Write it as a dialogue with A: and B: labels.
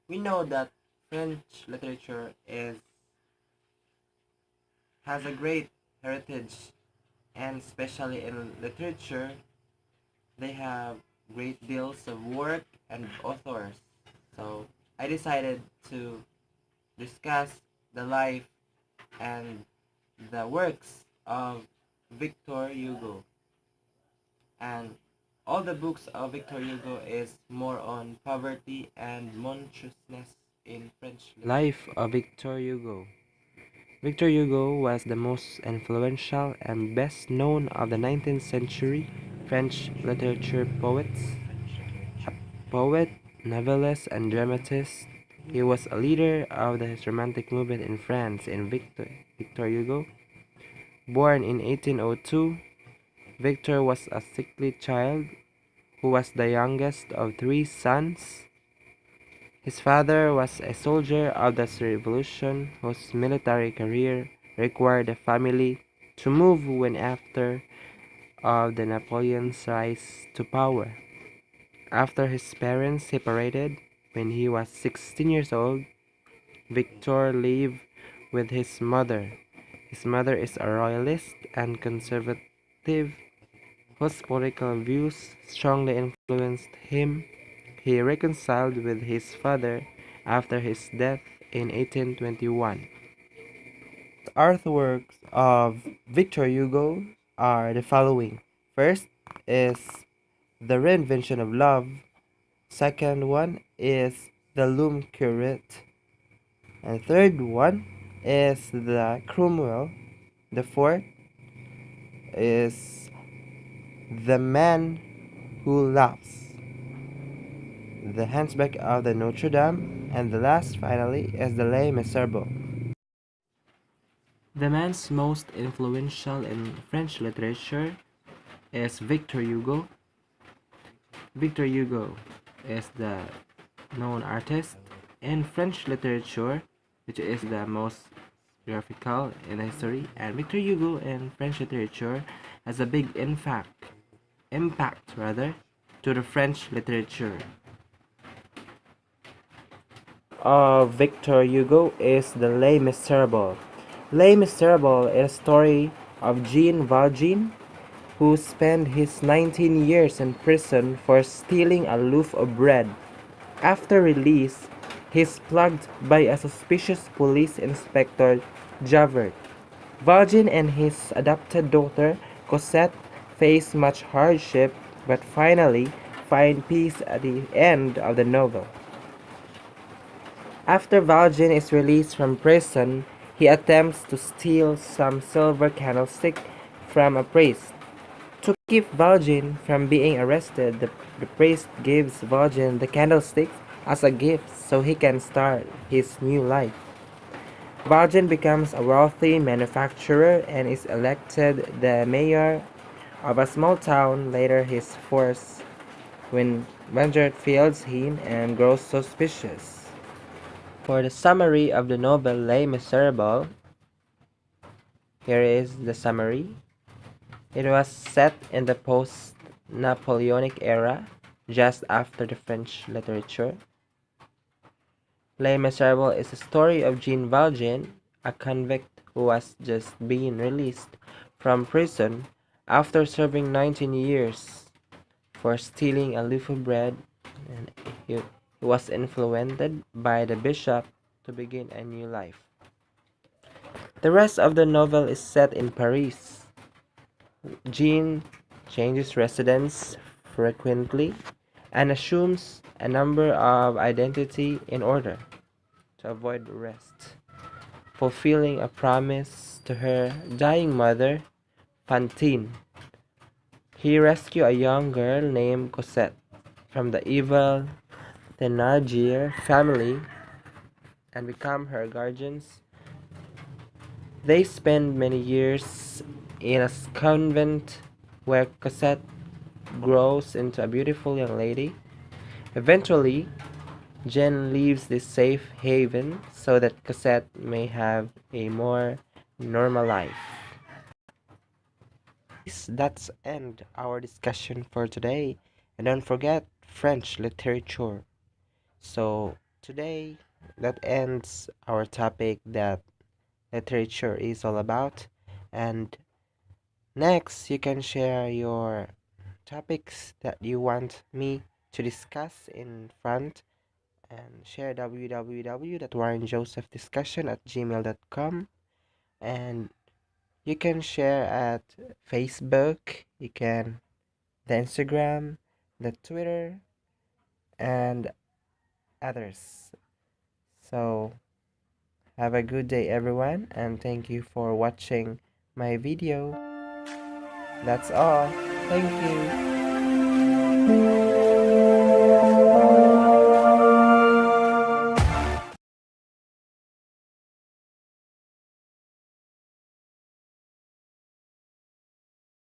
A: We know that French literature is has a great heritage, and especially in literature, they have great deals of work and authors. So I decided to discuss the life and the works of Victor Hugo. And all the books of Victor Hugo is more on poverty and monstriousness in French life of Victor Hugo. Victor Hugo was the most influential and best known of the 19th century French literature poets. A poet, novelist, and dramatist, he was a leader of the Romantic movement in France. Victor Hugo, born in 1802, Victor was a sickly child who was the youngest of three sons. His father was a soldier of the Revolution whose military career required the family to move when after of the Napoleon's rise to power. After his parents separated when he was 16 years old, Victor lived with his mother. His mother is a royalist and conservative whose political views strongly influenced him. He reconciled with his father after his death in 1821. The artworks of Victor Hugo are the following. First is The Reinvention of Love. Second one is The Loom Curate. And third one is The Cromwell. The fourth is The Man Who Laughs, The Hunchback of the Notre Dame, and the last, finally, is The Les Miserables. The man's most influential in French literature is Victor Hugo. Victor Hugo is the known artist in French literature, which is the most graphical in history, and Victor Hugo in French literature has a big impact rather, to the French literature. Of Victor Hugo is the Les Miserables. Les Miserables is a story of Jean Valjean, who spent his 19 years in prison for stealing a loaf of bread. After release, he is plugged by a suspicious police inspector, Javert. Valjean and his adopted daughter, Cosette, face much hardship but finally find peace at the end of the novel. After Valjean is released from prison, he attempts to steal some silver candlestick from a priest. To keep Valjean from being arrested, the priest gives Valjean the candlestick as a gift so he can start his new life. Valjean becomes a wealthy manufacturer and is elected the mayor of a small town. Later, his force when Vanguard fails him and grows suspicious. For the summary of the novel Les Miserables, here is the summary. It was set in the post-Napoleonic era, just after the French literature. Les Miserables is a story of Jean Valjean, a convict who was just being released from prison after serving 19 years for stealing a loaf of bread, and he was influenced by the bishop to begin a new life. The rest of the novel is set in Paris. Jean changes residence frequently and assumes a number of identity in order to avoid arrest, fulfilling a promise to her dying mother, Fantine. He rescues a young girl named Cosette from the evil Thénardier family and become her guardians. They spend many years in a convent where Cosette grows into a beautiful young lady. Eventually, Jen leaves this safe haven so that Cosette may have a more normal life. That's end our discussion for today. And don't forget French literature. So today, that ends our topic that literature is all about. And next, you can share your topics that you want me to discuss in front and share www.warrenjosephDiscussion@gmail.com, and you can share at Facebook, you can the Instagram, the Twitter, and others. So have a good day everyone, and thank you for watching my video. That's all. Thank you.